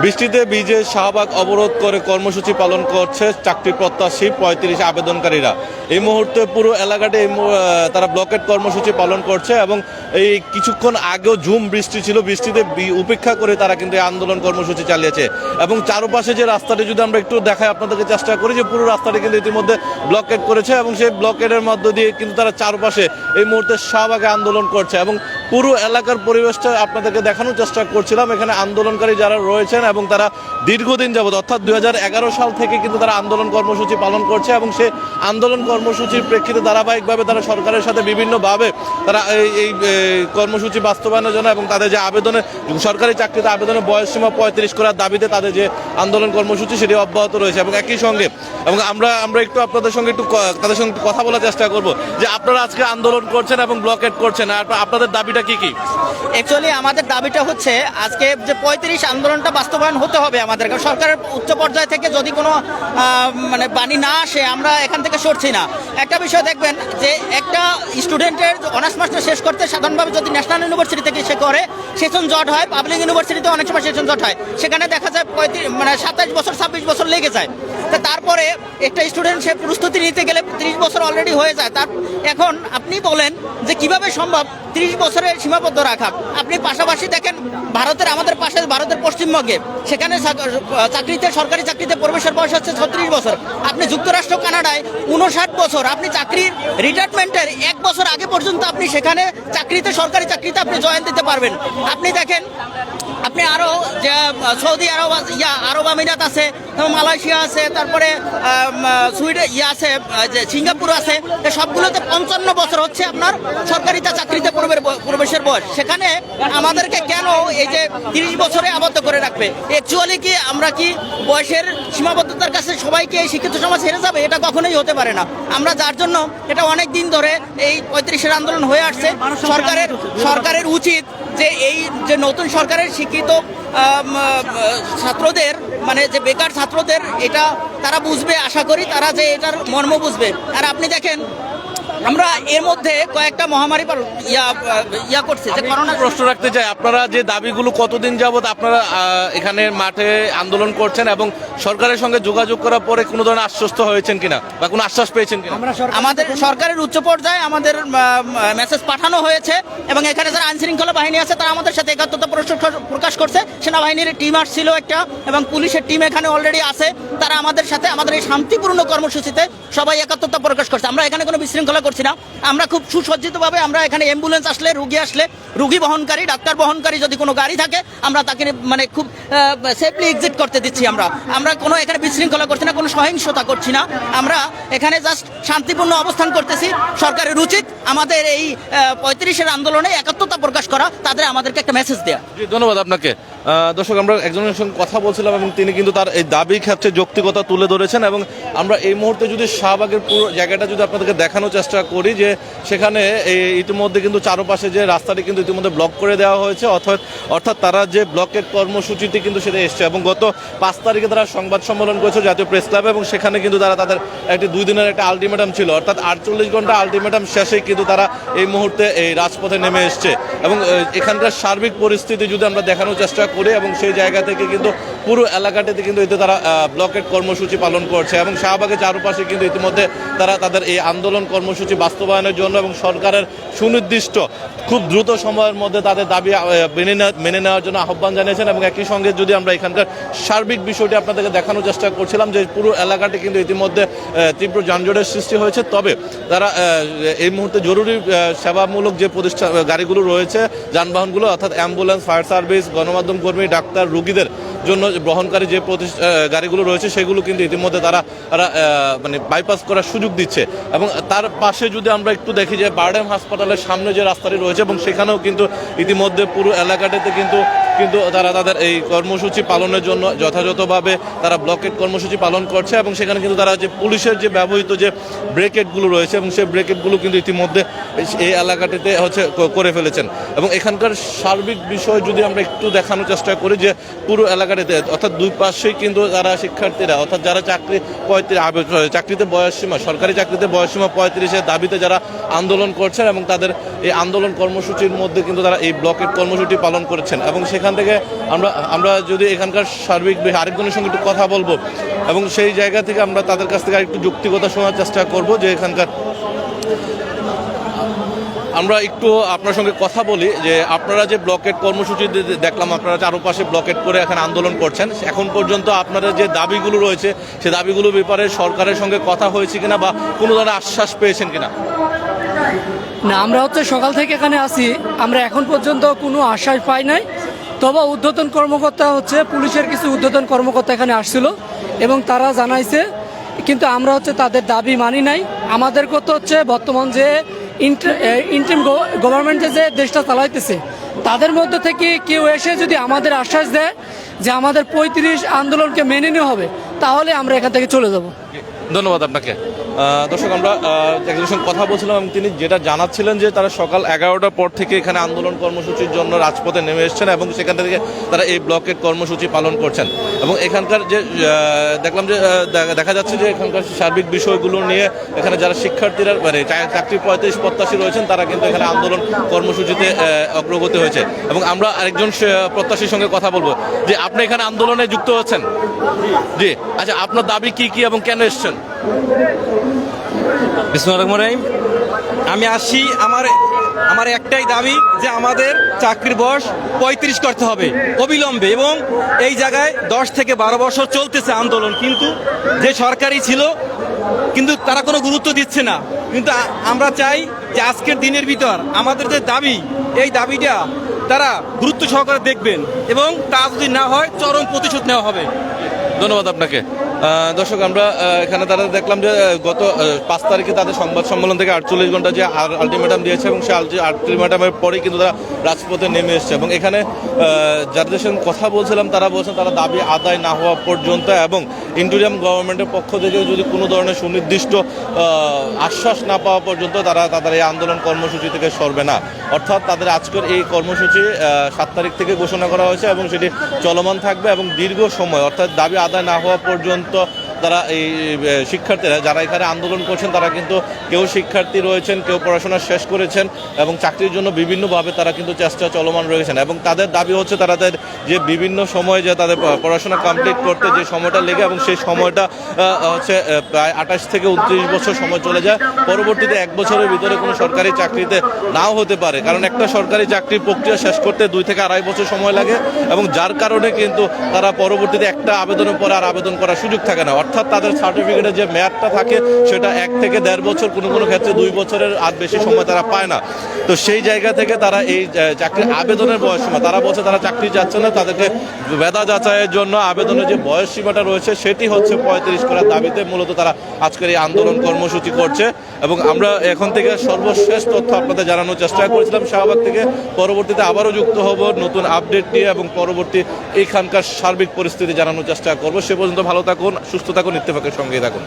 বৃষ্টিতে ভিজে শাহবাগ অবরোধ করে কর্মসূচি পালন করছে চাকরি প্রত্যাশী ৩৫ আবেদনকারীরা। এই মুহূর্তে পুরো এলাকাতে তারা ব্লকেট কর্মসূচি পালন করছে এবং এই কিছুক্ষণ আগেও ঝুম বৃষ্টি ছিল, বৃষ্টিতে উপেক্ষা করে তারা কিন্তু এই আন্দোলন কর্মসূচি চালিয়েছে। এবং চারপাশে যে রাস্তাটি যদি আমরা একটু দেখাই আপনাদেরকে চেষ্টা করি, যে পুরো রাস্তাটি কিন্তু ইতিমধ্যে ব্লকেট করেছে এবং সেই ব্লকেটের মধ্য দিয়ে কিন্তু তারা চারপাশে এই মুহূর্তে শাহবাগে আন্দোলন করছে। এবং পুরো এলাকার পরিবেশটা আপনাদেরকে দেখানোর চেষ্টা করছিলাম। এখানে আন্দোলনকারী যারা রয়েছেন এবং তারা দীর্ঘদিন যাবত অর্থাৎ 2011 সাল থেকে কিন্তু তারা আন্দোলন কর্মসূচি পালন করছে এবং সেই আন্দোলন কর্মসূচির প্রেক্ষিতে ধারাবাহিকভাবে তারা সরকারের সাথে বিভিন্নভাবে তারা এই কর্মসূচি বাস্তবায়নের জন্য এবং তাদের যে আবেদনের সরকারি চাকরিতে আবেদনের বয়সসীমা 35 করার দাবিতে তাদের যে আন্দোলন কর্মসূচি সেটি অব্যাহত রয়েছে। এবং একই সঙ্গে এবং আমরা একটু আপনাদের সঙ্গে তাদের সঙ্গে কথা বলার চেষ্টা করব যে আপনারা আজকে আন্দোলন করছেন এবং ব্লকেট করছেন, আপনাদের দাবিটা কি কি? অ্যাকচুয়ালি আমাদের দাবিটা হচ্ছে আজকে যে 35 আন্দোলনটা বাস্তবায়ন হতে হবে আমাদের, কারণ সরকারের উচ্চ পর্যায় থেকে যদি কোনো বাণী না আসে আমরা এখান থেকে সরছি না। একটা বিষয় দেখবেন যে একটা স্টুডেন্টের অনার্স মাস্টার শেষ করতে সাধারণভাবে যদি ন্যাশনাল ইউনিভার্সিটি থেকে সে করে সেশন জট হয়, পাবলিক ইউনিভার্সিটিতে অনেক সময় সেশন জট হয়, সেখানে দেখা যায় 27 বছর 26 বছর লেগে যায়। তো তারপরে একটা স্টুডেন্ট সে প্রস্তুতি নিতে গেলে 30 বছর অলরেডি হয়ে যায়। তার এখন আপনি বলেন যে কিভাবে সম্ভব 30 বছরের সীমাবদ্ধ রাখা? আপনি পাশাপাশি দেখেন আমাদের পাশে ভারতের পশ্চিমবঙ্গে সেখানে চাকরিতে সরকারি চাকরিতে প্রবেশের বয়স হচ্ছে 36 বছর। আপনি যুক্তরাষ্ট্র কানাডায় 59 বছর। আপনি চাকরির রিটায়ারমেন্টের 1 বছর আগে পর্যন্ত আপনি সেখানে চাকরিতে সরকারি চাকরিতে আপনি জয়েন দিতে পারবেন। আপনি দেখেন আপনি আরও যে সৌদি আরব আমিরাত আছে, মালয়েশিয়া আছে, তারপরে সুইডেন আছে, যে সিঙ্গাপুর আছে, সবগুলোতে 55 বছর হচ্ছে আপনার সরকারিতে চাকরিতে প্রবেশের বয়স। সেখানে আমাদেরকে কেন এই যে 30 বছরে আবদ্ধ করে রাখবে? অ্যাকচুয়ালি কি আমরা কি বয়সের সীমাবদ্ধতার কাছে সবাইকে এই শিক্ষিত সমাজ হেরে যাবে? এটা কখনোই হতে পারে না। আমরা যার জন্য এটা অনেক দিন ধরে এই 35-এর আন্দোলন হয়ে আসছে। সরকারের উচিত যে এই যে নতুন সরকারের শিক্ষিত ছাত্রদের যে বেকার ছাত্রদের এটা তারা বুঝবে, আশা করি তারা যে এটার মর্ম বুঝবে। আর আপনি দেখেন আমরা এর মধ্যে কয়েকটা মহামারী করছে যে করোনা। প্রশ্ন রাখতে চাই, আপনারা যে দাবিগুলো কতদিন যাবত আপনারা এখানে মাঠে আন্দোলন করছেন এবং সরকারের সঙ্গে যোগাযোগ করার পরে কোনো ধরনের আশ্বস্ত হয়েছেন কিনা বা কোনো আশ্বাস পেয়েছেন কিনা? আমাদের সরকারের উচ্চ পর্যায়ে আমাদের মেসেজ পাঠানো হয়েছে এবং এখানে যারা আইনশৃঙ্খলা বাহিনী আছে তারা আমাদের সাথে একাত্মতা প্রকাশ করছে। সেনাবাহিনীর টিম আসছিল একটা এবং পুলিশের টিম এখানে অলরেডি আছে। তারা আমাদের সাথে আমাদের এই শান্তিপূর্ণ কর্মসূচিতে সবাই একাত্মতা প্রকাশ করছে। আমরা এখানে কোনো বিশৃঙ্খলা করছি না। আমরা খুব সুসজ্জিতভাবে আমরা এখানে অ্যাম্বুলেন্স আসলে রুগী বহনকারী ডাক্তার বহনকারী যদি কোনো গাড়ি থাকে আমরা তাকে খুব সেফলি এক্সিট করতে দিচ্ছি। আমরা কোনো এখানে বিশৃঙ্খলা করছি না, কোনো সহিংসতা করছি না। আমরা এখানে জাস্ট শান্তিপূর্ণ অবস্থান করতেছি। সরকারের উচিত আমাদের এই 35-এর আন্দোলনে একাত্মতা প্রকাশ করা, তাদের আমাদেরকে একটা মেসেজ দেওয়া। ধন্যবাদ আপনাকে। দর্শক, আমরা একজনের সঙ্গে কথা বলছিলাম এবং তিনি কিন্তু তার এই দাবি ক্ষেত্রে যৌক্তিকতা তুলে ধরেছেন। এবং আমরা এই মুহূর্তে যদি শাহবাগের পুরো জায়গাটা যদি আপনাদেরকে দেখানোর চেষ্টা করি, যে সেখানে ইতিমধ্যে কিন্তু চারপাশে যে রাস্তাটি কিন্তু ইতিমধ্যে ব্লক করে দেওয়া হয়েছে, অর্থাৎ তারা যে ব্লকের কর্মসূচিতে কিন্তু সেটা এসছে। এবং গত 5 তারিখে তারা সংবাদ সম্মেলন করেছে জাতীয় প্রেস ক্লাবে এবং সেখানে কিন্তু তাদের একটি 2 দিনের একটা আলটিমেটাম ছিল, অর্থাৎ 48 ঘন্টা আলটিমেটাম শেষে কিন্তু তারা এই মুহূর্তে এই রাজপথে নেমে এসছে। এবং এখানকার সার্বিক পরিস্থিতি যদি আমরা দেখানোর চেষ্টা করি এবং সেই জায়গা থেকে কিন্তু পুরো এলাকাটিতে কিন্তু এতে তারা ব্লকেট কর্মসূচি পালন করছে এবং শাহবাগের চারপাশে কিন্তু ইতিমধ্যে তারা তাদের এই আন্দোলন কর্মসূচি বাস্তবায়নের জন্য এবং সরকারের সুনির্দিষ্ট খুব দ্রুত সময়ের মধ্যে তাদের দাবি মেনে নেওয়ার জন্য আহ্বান জানিয়েছেন। এবং একই সঙ্গে যদি আমরা এখানকার সার্বিক বিষয়টি আপনাদেরকে দেখানোর চেষ্টা করছিলাম, যে পুরো এলাকাটি কিন্তু ইতিমধ্যে তীব্র যানজটের সৃষ্টি হয়েছে। তবে তারা এই মুহূর্তে জরুরি সেবামূলক যে গাড়িগুলো রয়েছে, যানবাহনগুলো, অর্থাৎ অ্যাম্বুলেন্স, ফায়ার সার্ভিস, গণমাধ্যম কর্মী, ডাক্তার, রুগীদের জন্য বহনকারী যে গাড়িগুলো রয়েছে সেগুলো কিন্তু ইতিমধ্যে তারা বাইপাস করার সুযোগ দিচ্ছে। এবং তার পাশে যদি আমরা একটু দেখি যে বারডেম হাসপাতালের সামনে যে রাস্তাটি রয়েছে এবং সেখানেও কিন্তু ইতিমধ্যে পুরো এলাকাটিতে কিন্তু তারা তাদের এই কর্মসূচি পালনের জন্য যথাযথভাবে তারা ব্লকেট কর্মসূচি পালন করছে। এবং সেখানে কিন্তু তারা যে পুলিশের যে ব্যবহৃত যে ব্রেকেটগুলো রয়েছে এবং সেই ব্রেকেটগুলো কিন্তু ইতিমধ্যে এই এলাকাটিতে করে ফেলেছেন। এবং এখানকার সার্বিক বিষয় যদি আমরা একটু দেখানোর চেষ্টা করি, যে পুরো এলাকাটিতে অর্থাৎ দুই পাশেই কিন্তু তারা শিক্ষার্থীরা, অর্থাৎ যারা চাকরিতে বয়সসীমা সরকারি চাকরিতে বয়সসীমা 35-এর দাবিতে যারা আন্দোলন করছেন এবং তাদের এই আন্দোলন কর্মসূচির মধ্যে কিন্তু তারা এই ব্লকেট কর্মসূচি পালন করছেন। এবং সেখানে এখান থেকে আমরা যদি এখানকার সার্বিক আরেকজনের সঙ্গে একটু কথা বলবো এবং সেই জায়গা থেকে আমরা তাদের কাছ থেকে আরেকটু যৌক্তিকতা শোনার চেষ্টা করব যে এখানকার আমরা একটু আপনার সঙ্গে কথা বলি যে আপনারা যে ব্লকেট কর্মসূচি দেখলাম, আপনারা চারপাশে ব্লকেট করে এখানে আন্দোলন করছেন, এখন পর্যন্ত আপনাদের যে দাবিগুলো রয়েছে সেই দাবিগুলোর ব্যাপারে সরকারের সঙ্গে কথা হয়েছে কিনা বা কোনো ধরনের আশ্বাস পেয়েছেন কিনা? না, আমরা সকাল থেকে এখানে আছি, আমরা এখন পর্যন্ত কোনো আশ্বাস পাই নাই। তবে ঊর্ধ্বতন কর্মকর্তা পুলিশের কিছু ঊর্ধ্বতন কর্মকর্তা এখানে আসছিল এবং তারা জানাইছে, কিন্তু আমরা তাদের দাবি মানি নাই। আমাদের কথা বর্তমান যে ইন্টারিম গভর্নমেন্টে যে দেশটা চালাইতেছে তাদের মধ্যে থেকে কেউ এসে যদি আমাদের আশ্বাস দেয় যে আমাদের ৩৫ আন্দোলনকে মেনে নেওয়া হবে, তাহলে আমরা এখান থেকে চলে যাব। ধন্যবাদ আপনাকে। দর্শক, আমরা একজনের সঙ্গে কথা বলছিলাম এবং তিনি যেটা জানাচ্ছিলেন যে তারা সকাল 11টার পর থেকে এখানে আন্দোলন কর্মসূচির জন্য রাজপথে নেমে এসেছেন এবং সেখান থেকে তারা এই ব্লকের কর্মসূচি পালন করছেন এবং এখানকার যে দেখলাম যে দেখা যাচ্ছে যে এখানকার সার্বিক বিষয়গুলো নিয়ে এখানে যারা শিক্ষার্থীরা মানে চাকরি 35 প্রত্যাশী রয়েছেন তারা কিন্তু এখানে আন্দোলন কর্মসূচিতে অগ্রগতি হয়েছে এবং আমরা আরেকজন প্রত্যাশীর সঙ্গে কথা বলবো যে আপনি এখানে আন্দোলনে যুক্ত হচ্ছেন। জি, আচ্ছা, আপনার দাবি কি কি এবং কেন এসছেন? বিসমিল্লাহির রহমানির রহিম। আমি আসি, আমার একটাই দাবি যে আমাদের চাকরির বয়স 35 করতে হবে অবিলম্বে, এবং এই জায়গায় 10 থেকে 12 বছর চলতেছে আন্দোলন, কিন্তু যে সরকারি ছিল কিন্তু তারা কোনো গুরুত্ব দিচ্ছে না। কিন্তু আমরা চাই যে আজকের দিনের ভিতর আমাদের যে দাবি, এই দাবিটা তারা গুরুত্ব সহকারে দেখবেন এবং তা যদি না হয় চরম প্রতিশোধ নেওয়া হবে। ধন্যবাদ আপনাকে। দর্শক, আমরা এখানে তারা দেখলাম যে গত 5 তারিখে তাদের সংবাদ সম্মেলন থেকে 48 ঘন্টা যে আলটিমেটাম দিয়েছে এবং সেই আলটিমেটামের পরেই কিন্তু তারা রাজপথে নেমে এসছে এবং এখানে যাদের সঙ্গে কথা বলছিলাম তারা বলছেন তারা দাবি আদায় না হওয়া পর্যন্ত এবং ইন্টারিম গভর্নমেন্টের পক্ষ থেকে যদি কোনো ধরনের সুনির্দিষ্ট আশ্বাস না পাওয়া পর্যন্ত তারা তাদের এই আন্দোলন কর্মসূচি থেকে সরবে না। অর্থাৎ তাদের আজকের এই কর্মসূচি 7 তারিখ থেকে ঘোষণা করা হয়েছে এবং সেটি চলমান থাকবে এবং দীর্ঘ সময় অর্থাৎ দাবি আদায় না হওয়া পর্যন্ত তারা এই শিক্ষার্থীরা যারা এখানে আন্দোলন করছেন তারা কিন্তু কেউ শিক্ষার্থী রয়েছেন, কেউ পড়াশোনা শেষ করেছেন এবং চাকরির জন্য বিভিন্নভাবে তারা কিন্তু চেষ্টা চলমান রয়েছেন এবং তাদের দাবি হচ্ছে তাদের যে বিভিন্ন সময় যে তাদের পড়াশোনা কমপ্লিট করতে যে সময়টা লেগে এবং সেই সময়টা প্রায় 28 থেকে 29 বছর সময় চলে যায়, পরবর্তীতে 1 বছরের ভিতরে কোনো সরকারি চাকরিতে নাও হতে পারে, কারণ একটা সরকারি চাকরির প্রক্রিয়া শেষ করতে 2 থেকে 2.5 বছর সময় লাগে এবং যার কারণে কিন্তু তারা পরবর্তীতে একটা আবেদনের পরে আর আবেদন করার সুযোগ থাকে না। অর্থাৎ তাদের সার্টিফিকেটের যে মেয়াদটা থাকে সেটা 1 থেকে 1.5 বছর, কোনো ক্ষেত্রে 2 বছরের আর বেশি সময় তারা পায় না। তো সেই জায়গা থেকে তারা এই চাকরির আবেদনের বয়স সীমা, তারা বলছে তারা চাকরি যাচ্ছে না, তাদেরকে মেধা যাচাইয়ের জন্য আবেদনের যে বয়স সীমাটা রয়েছে সেটি হচ্ছে 35 করার দাবিতে মূলত তারা আজকের এই আন্দোলন কর্মসূচি করছে এবং আমরা এখন থেকে সর্বশেষ তথ্য আপনাদের জানানোর চেষ্টা করেছিলাম শাহবাগ থেকে। পরবর্তীতে আবারও যুক্ত হব নতুন আপডেট নিয়ে এবং পরবর্তী এইখানকার সার্বিক পরিস্থিতি জানানোর চেষ্টা করব। সে পর্যন্ত ভালো থাকুন, সুস্থ থাকুন, ইত্তেফাকের সঙ্গেই থাকুন।